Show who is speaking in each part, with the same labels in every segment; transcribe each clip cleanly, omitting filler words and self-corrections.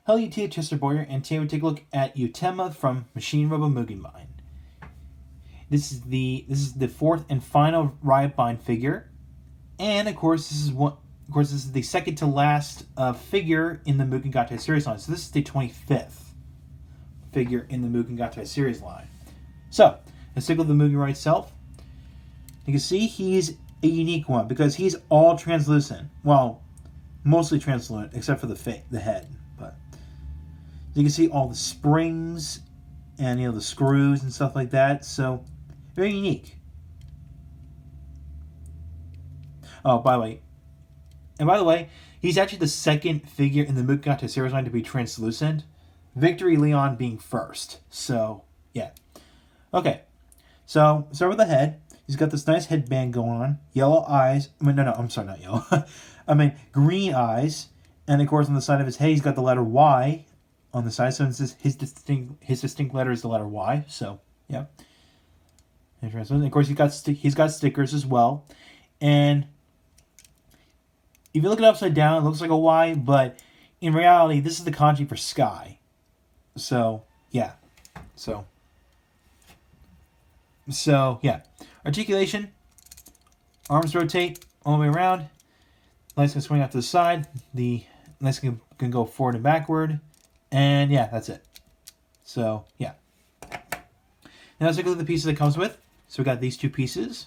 Speaker 1: Hello YouTube, Chester Boyer, and today we take a look at Yuutenma from Machine Robo Mugenbine. This is the fourth and final Riotbind figure, and of course this is the second to last figure in the Mugen Gattai series line. So this is the 25th figure in the Mugen Gattai series line. So let's take a look at the Mugen itself. You can see he's a unique one because he's all translucent. Well, mostly translucent except for the head. But you can see all the springs and the screws and stuff like that. So very unique. Oh, by the way, he's actually the second figure in the Mugen Gattai series line to be translucent. Victory Leon being first. So yeah. Okay. So start with the head. He's got this nice headband going on. Yellow eyes. I'm sorry, not yellow. Green eyes. And of course on the side of his head he's got the letter Y on the side. So his distinct letter is the letter Y. So yeah. And of course he's got stickers as well. And if you look it upside down, it looks like a Y, but in reality this is the kanji for sky. So yeah. So yeah. Articulation. Arms rotate all the way around. Legs can swing out to the side. The legs can go forward and backward. And yeah, that's it. So yeah. Now let's take a look at the pieces it comes with. So we got these two pieces.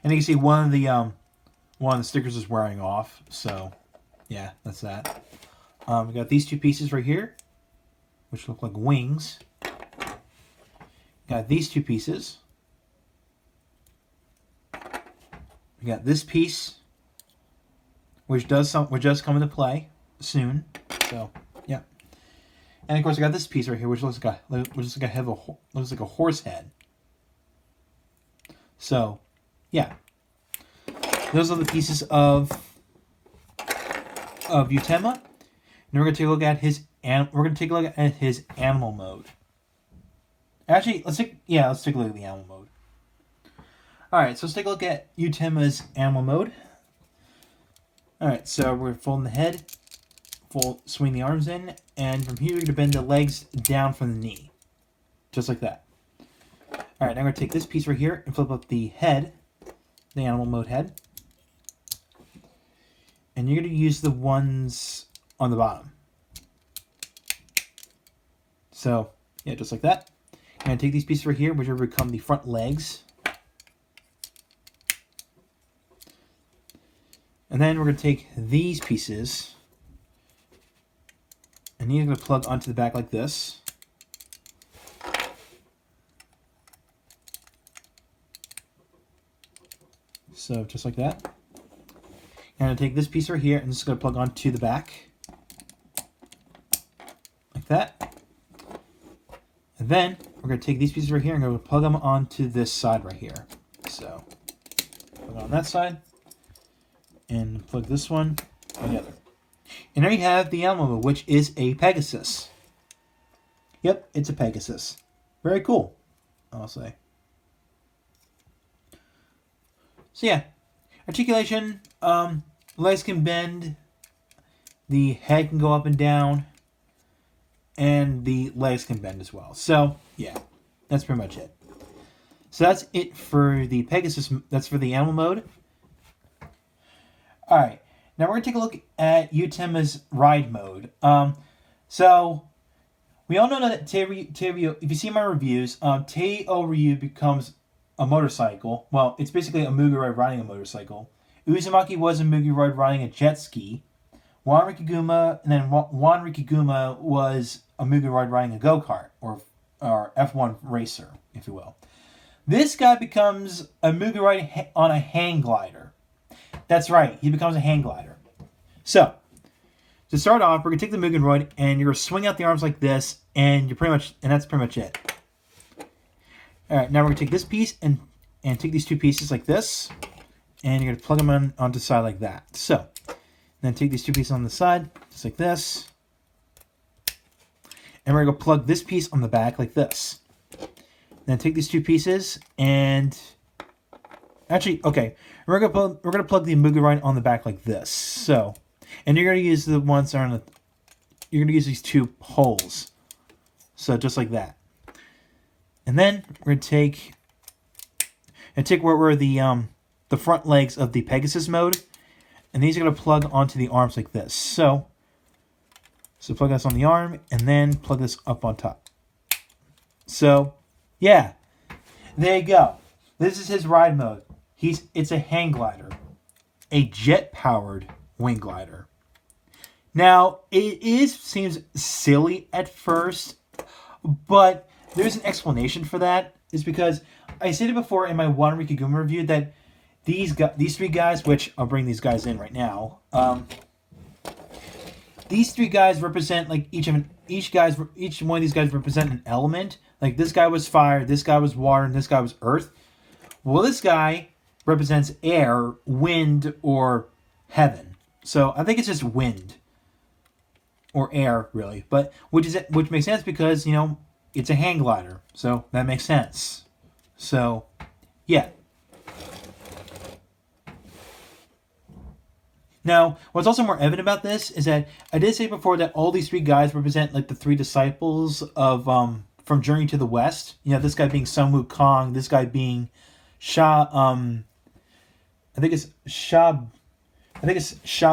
Speaker 1: And you can see one of the stickers is wearing off. So yeah, that's that. We got these two pieces right here, which look like wings. Got these two pieces. We got this piece, which does come into play soon. So yeah, and of course I got this piece right here, which looks like a horse head. So yeah, those are the pieces of Yuutenma. And we're gonna take a look at his animal mode. Actually, let's take a look at the animal mode. Alright, so let's take a look at Yuutenma's animal mode. Alright, so we're folding the head, swing the arms in, and from here we're going to bend the legs down from the knee. Just like that. Alright, now we're going to take this piece right here and flip up the head, the animal mode head. And you're going to use the ones on the bottom. So, yeah, just like that. I'm going to take these pieces right here, which will become the front legs. And then we're going to take these pieces, and these are going to plug onto the back like this. So just like that. And I'm going to take this piece right here, and this is going to plug onto the back. Like that. And then we're going to take these pieces right here and going to plug them onto this side right here. So plug on that side. And plug this one on the other. And there you have the animal, which is a Pegasus. Yep, it's a Pegasus. Very cool, I'll say. So yeah, articulation, legs can bend, the head can go up and down, and the legs can bend as well. So yeah, that's pretty much it. So that's it for the Pegasus. That's for the animal mode. Alright, now we're going to take a look at Yuutenma's ride mode. So, we all know that Teiryu, if you see my reviews, Teiryu becomes a motorcycle. Well, it's basically a Mugen riding a motorcycle. Uzumaki was a Mugen riding a jet ski. Wan Rikiguma was a Mugen riding a go-kart, or F1 racer, if you will. This guy becomes a Mugen riding on a hang glider. That's right, he becomes a hang glider. So, to start off, we're gonna take the Mugen Roid and you're gonna swing out the arms like this, and that's pretty much it. Alright, now we're gonna take this piece and take these two pieces like this, and you're gonna plug them onto the side like that. So, then take these two pieces on the side, just like this. And we're gonna plug this piece on the back like this. Then take these two pieces and actually, okay, we're gonna plug the Mugen on the back like this. So, And you're going to use the ones that are on the... You're going to use these two holes. So just like that. And then we're going to take... And take where the front legs of the Pegasus mode. And these are going to plug onto the arms like this. So plug this on the arm, and then plug this up on top. So, yeah. There you go. This is his ride mode. It's a hang glider. A jet-powered wing glider. Now, it seems silly at first, but there's an explanation for that. It's because I said it before in my One Rikiguma review that these three guys, which I'll bring these guys in right now. These three guys represent like each one of these guys represent an element. Like this guy was fire, this guy was water, and this guy was earth. Well, this guy represents air, wind, or heaven. So I think it's just wind or air, really. But which makes sense because it's a hang glider, so that makes sense. So yeah. Now, what's also more evident about this is that I did say before that all these three guys represent like the three disciples of from Journey to the West. This guy being Sun Wukong, this guy being Sha I think it's Sha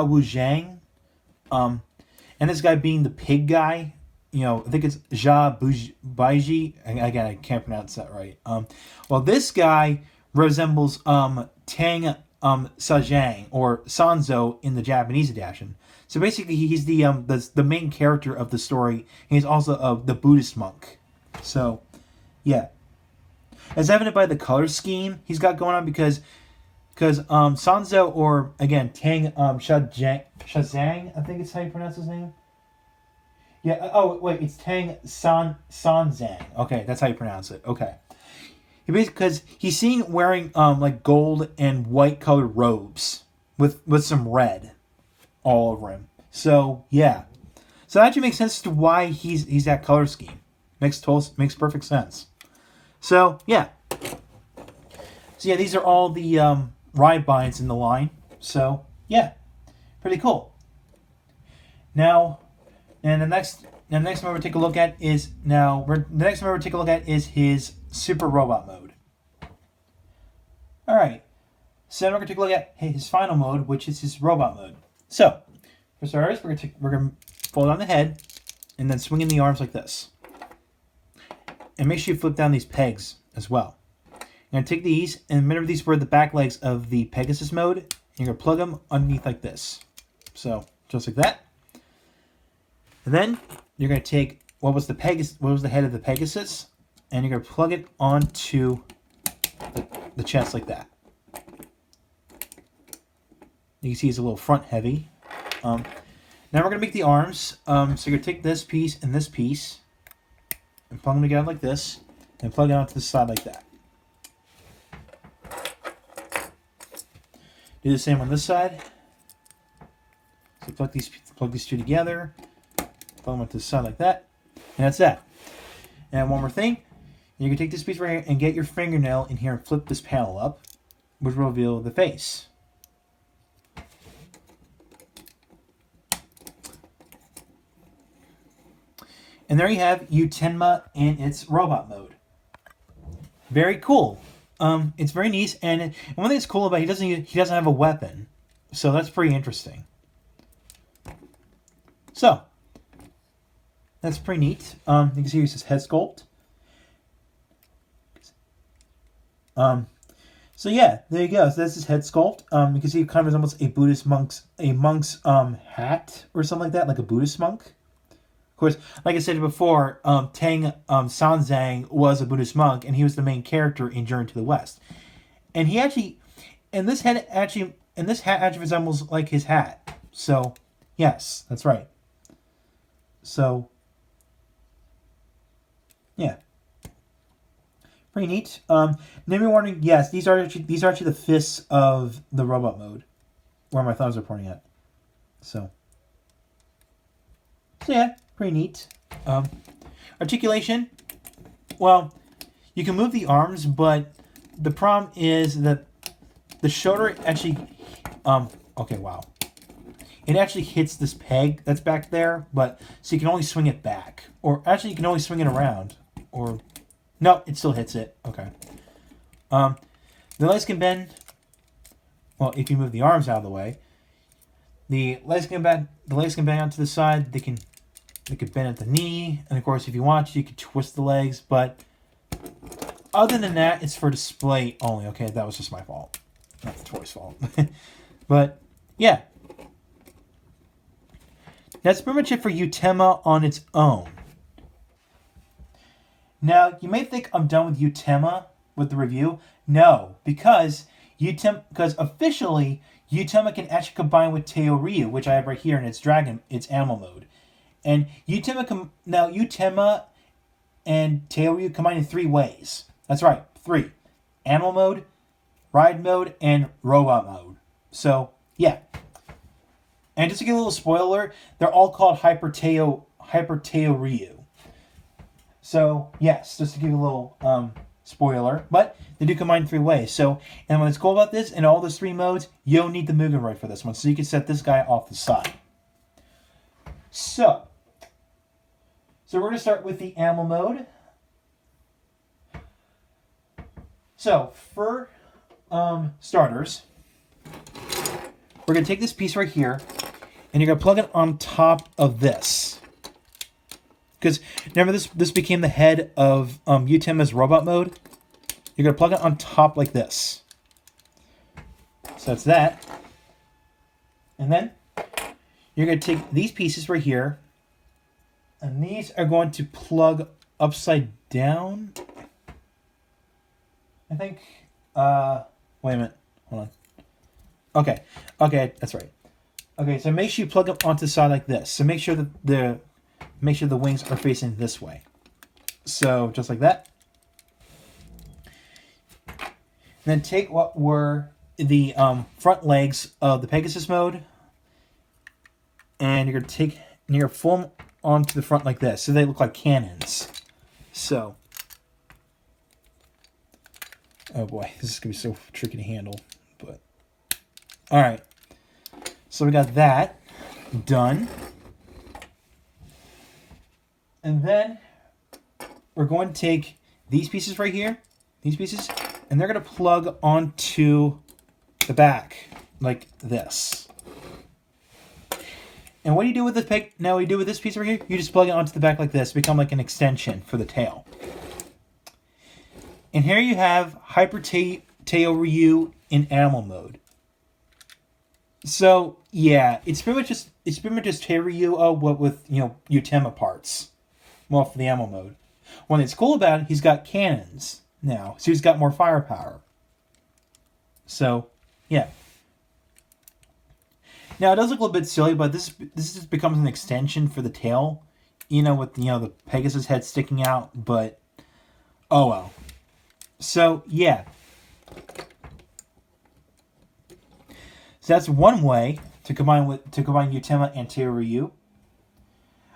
Speaker 1: Wu Zhang. And this guy being the pig guy. I think it's Jia Baiji. Again, I can't pronounce that right. Well, this guy resembles Tang Sajang or Sanzo in the Japanese edition. So basically, he's the main character of the story. And he's also the Buddhist monk. So, yeah. As evident by the color scheme he's got going on because Sanzo or again Tang Shazang, I think it's how you pronounce his name. Yeah. Oh wait, it's Tang Sanzang. Okay, that's how you pronounce it. Okay. Because he's seen wearing like gold and white colored robes with some red all over him. So yeah, so that actually makes sense to why he's that color scheme. Makes perfect sense. So yeah, these are all the ride binds in the line. So yeah, pretty cool. Now, and the next one we're take a look at is his Super Robot mode. Alright, so now we're going to take a look at his final mode, which is his Robot mode. So, for starters, we're going to fold on the head, and then swing in the arms like this. And make sure you flip down these pegs as well. You're going to take these, and remember these were the back legs of the Pegasus mode, and you're going to plug them underneath like this. So, just like that. And then, you're going to take what was the head of the Pegasus, and you're going to plug it onto the chest like that. You can see it's a little front heavy. Now we're going to make the arms. So you're going to take this piece and this piece and plug them together like this and plug it onto the side like that. Do the same on this side. So plug these two together, plug them onto the side like that, and that's that. And one more thing. You can take this piece right here and get your fingernail in here and flip this panel up, which will reveal the face. And there you have Yuutenma in its robot mode. Very cool. It's very neat, and one thing that's cool about it, he doesn't have a weapon, so that's pretty interesting. So that's pretty neat. You can see here's his head sculpt. So yeah, there you go. So that's his head sculpt. You can see it kind of resembles a monk's hat or something like that, like a Buddhist monk. Of course, like I said before, Tang Sanzang was a Buddhist monk, and he was the main character in Journey to the West. And this hat actually resembles like his hat. So yes, that's right. So yeah. Pretty neat. Maybe you're wondering, yes, these are actually the fists of the robot mode, where my thumbs are pointing at. So yeah, pretty neat. Articulation. Well, you can move the arms, but the problem is that the shoulder actually. Okay, wow. it actually hits this peg that's back there, but so you can only swing it back. Or actually you can only swing it around. Or no, it still hits it. Okay. The legs can bend. Well, if you move the arms out of the way, the legs can bend onto the side. They can bend at the knee, and of course, if you want, you can twist the legs. But other than that, it's for display only. Okay, that was just my fault, not the toy's fault. But yeah, that's pretty much it for Yuutenma on its own. Now, you may think I'm done with Yuutenma with the review. No, because officially Yuutenma can actually combine with Teoryu, which I have right here in its animal mode. And Yuutenma and Teoryu combine in 3 ways. That's right, 3. Animal mode, ride mode, and robot mode. So, yeah. And just to give a little spoiler, they're all called Hyper Teoryu. So, yes, just to give you a little spoiler, but they do combine in 3 ways. So, and what's cool about this, in all those 3 modes, you don't need the Mugen for this one, so you can set this guy off the side. So we're going to start with the animal mode. So, for starters, we're going to take this piece right here, and you're going to plug it on top of this. Because remember, this became the head of Yuutenma's robot mode. You're going to plug it on top like this. So that's that. And then you're going to take these pieces right here, and these are going to plug upside down. I think. Wait a minute. Hold on. Okay, that's right. Okay, so make sure you plug up onto the side like this. So make sure that the wings are facing this way. So just like that. And then take what were the front legs of the Pegasus mode, and you're gonna fold them onto the front like this, so they look like cannons. So, oh boy, this is gonna be so tricky to handle. But all right, so we got that done. And then we're going to take these pieces right here, and they're going to plug onto the back like this. And what do you do with this peg? Now, what you do with this piece right here? You just plug it onto the back like this, become like an extension for the tail. And here you have Hyper Teoryu in animal mode. So yeah, it's pretty much just Teoryu, what with Yuutenma parts. Well, for the animal mode. One thing's cool about it, he's got cannons now, so he's got more firepower. So, yeah. Now it does look a little bit silly, but this just becomes an extension for the tail, with the Pegasus head sticking out. But oh well. So yeah. So that's one way to combine Yuutenma and Teoryu.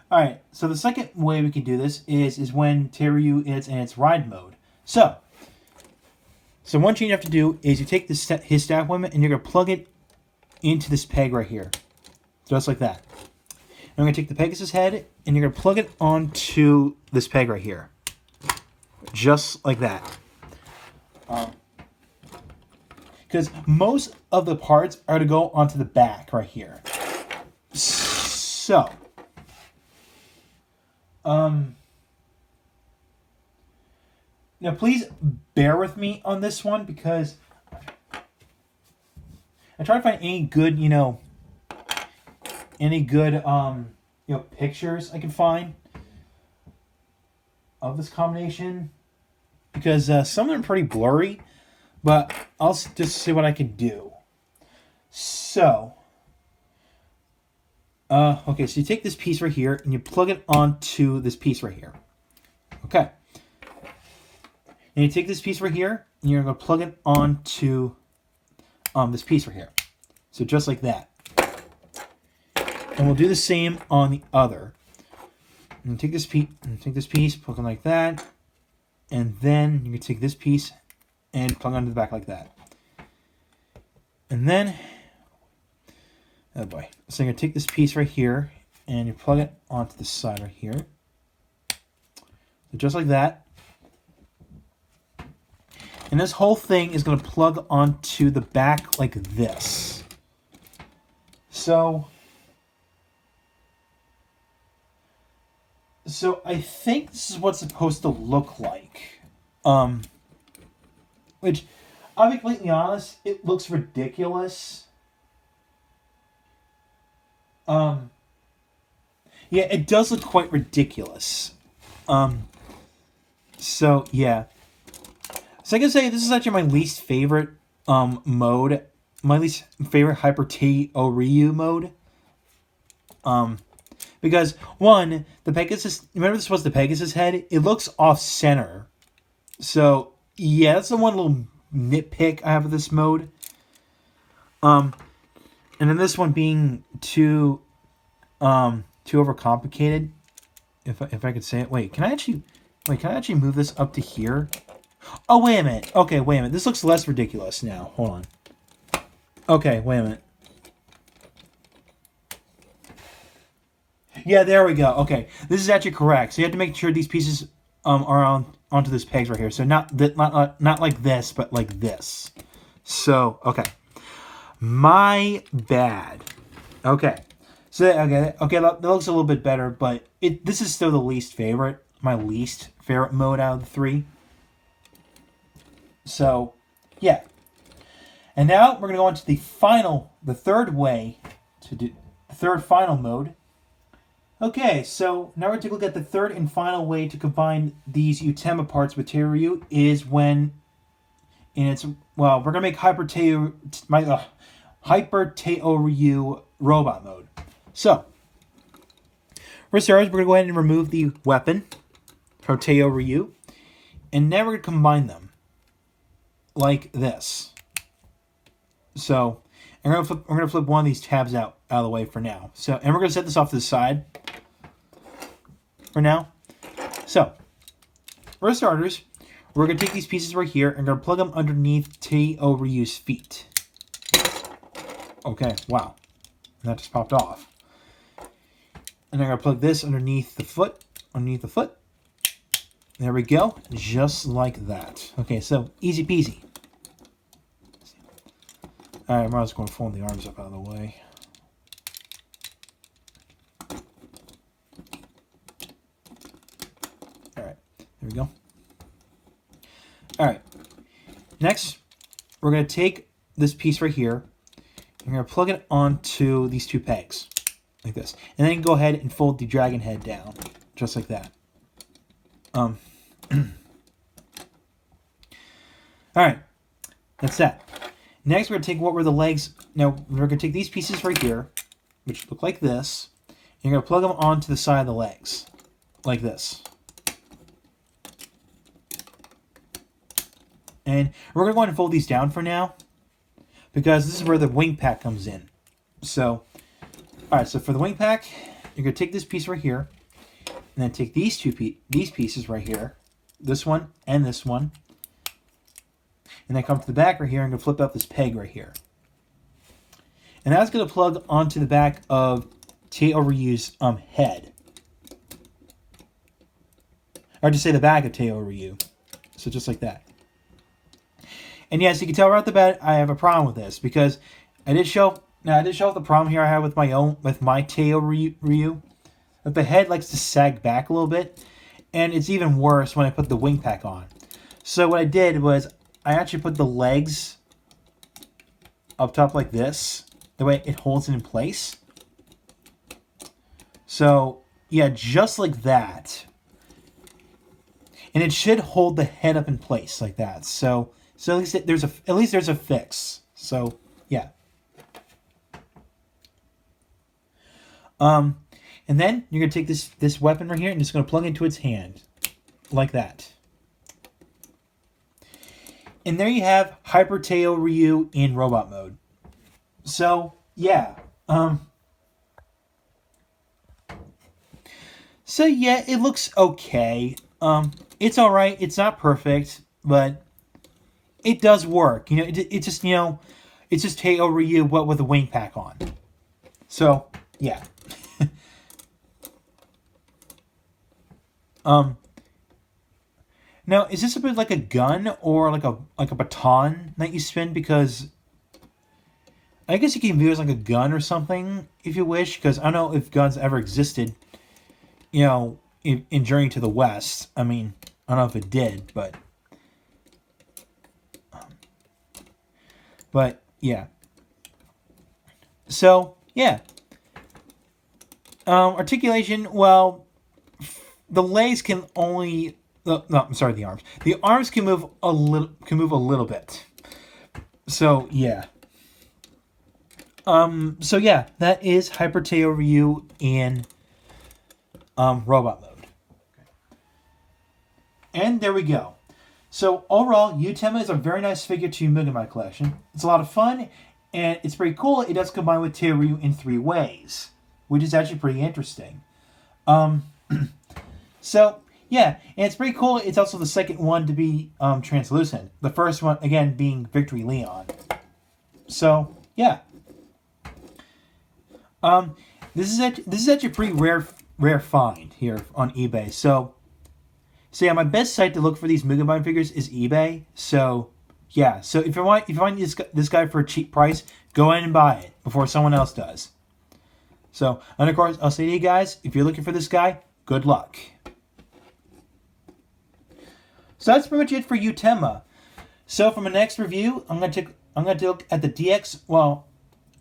Speaker 1: All right, so the second way we can do this is when Teoryu is in its ride mode. So one thing you have to do is you take his staff limit and you're going to plug it into this peg right here. Just like that. And we're going to take the Pegasus head and you're going to plug it onto this peg right here. Just like that. Because most of the parts are to go onto the back right here. So now please bear with me on this one because I try to find any good, pictures I can find of this combination because some of them are pretty blurry, but I'll just see what I can do. So, okay, so you take this piece right here and you plug it onto this piece right here. Okay. And you take this piece right here and you're going to plug it onto this piece right here. So just like that. And we'll do the same on the other. And take this piece, plug it like that. And then you can take this piece and plug onto the back like that. And then Oh boy. So I'm going to take this piece right here and you plug it onto the side right here. So just like that. And this whole thing is going to plug onto the back like this. So I think this is what's supposed to look like. Which, I'll be completely honest, it looks ridiculous. Yeah, it does look quite ridiculous. So yeah. So I can say this is actually my least favorite mode. My least favorite Hyper Teo Ryu mode. Because one, the Pegasus, remember this was the Pegasus head? It looks off center. So yeah, that's the one little nitpick I have with this mode. And then this one being too overcomplicated. If I could say it. Wait, can I actually move this up to here? Oh, wait a minute. Okay, wait a minute. This looks less ridiculous now. Hold on. Okay, wait a minute. Yeah, there we go. Okay, this is actually correct. So you have to make sure these pieces are onto this pegs right here. So not like this, but like this. So okay, my bad. Okay, so okay, that looks a little bit better, but this is still the least favorite. My least favorite mode out of the three. So, yeah. And now we're going to go on to the third way to do the third final mode. Okay, so now we're going to look at the third and final way to combine these Yuutenma parts with Teiryu is when we're going to make Hyper Teiryu robot mode. So, for starters, we're going to go ahead and remove the weapon from Teiryu, and now we're going to combine them like this. So, we're gonna flip one of these tabs out of the way for now. So, and we're gonna set this off to the side for now. So, for starters, we're gonna take these pieces right here and gonna plug them underneath Teiryu's feet. Okay, wow, that just popped off. And I'm gonna plug this underneath the foot. There we go, just like that. Okay, so easy peasy. Alright, I'm just going to fold the arms up out of the way. Alright, there we go. Alright, next, we're going to take this piece right here, and we're going to plug it onto these two pegs, like this. And then go ahead and fold the dragon head down, just like that. Alright, that's that. Next, we're going to take what were the legs. Now, we're going to take these pieces right here, which look like this, and you're going to plug them onto the side of the legs, like this. And we're going to go ahead and fold these down for now, because this is where the wing pack comes in. So, alright, so for the wing pack, you're going to take this piece right here, and then take these pieces right here, this one and this one, and then come to the back right here and going to flip out this peg right here. And that's going to plug onto the back of Teiryu's head. Or just say the back of Teiryu. So just like that. And yes, you can tell right off the bat I have a problem with this because I did show the problem here I have with my Teiryu. That the head likes to sag back a little bit, and it's even worse when I put the wing pack on. So what I did was I actually put the legs up top like this, the way it holds it in place. So yeah, just like that. And it should hold the head up in place like that. So at least there's a fix. So yeah. And then you're gonna take this weapon right here and just gonna plug into its hand, like that. And there you have Hyper Teiryu in robot mode. So yeah. So yeah, it looks okay. It's all right. It's not perfect, but it does work. You know, it's just Teiryu, what with a wing pack on. So, yeah. um. Now, is this a bit like a gun or like a baton that you spin? Because I guess you can view it as like a gun or something if you wish. Because I don't know if guns ever existed, in Journey to the West. I mean, I don't know if it did, but yeah. So yeah, articulation. Well, the legs can only. No, I'm sorry. The arms. The arms can move a little. Can move a little bit. So yeah. So yeah, that is Hypertea Overview in robot mode. And there we go. So overall, Yuutenma is a very nice figure to Mugen my collection. It's a lot of fun, and it's pretty cool. It does combine with Teiryu in 3 ways, which is actually pretty interesting. So yeah, and it's pretty cool. It's also the second one to be translucent. The first one, again, being Victory Leon. So yeah. This is actually a pretty rare find here on eBay. So yeah, my best site to look for these Mugenbine figures is eBay. So yeah, so if you want this guy for a cheap price, go in and buy it before someone else does. So, and of course, I'll say to you guys, if you're looking for this guy, good luck. So that's pretty much it for Yuutenma. So for my next review, I'm going to look at the DX. Well,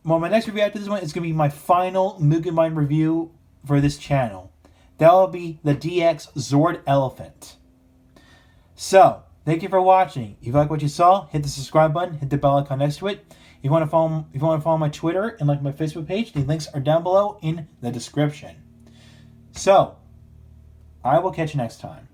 Speaker 1: my next review after this one is going to be my final Mugenbine review for this channel. That will be the DX Zord Elephant. So, thank you for watching. If you like what you saw, hit the subscribe button, hit the bell icon next to it. If you want to follow my Twitter and like my Facebook page, the links are down below in the description. So, I will catch you next time.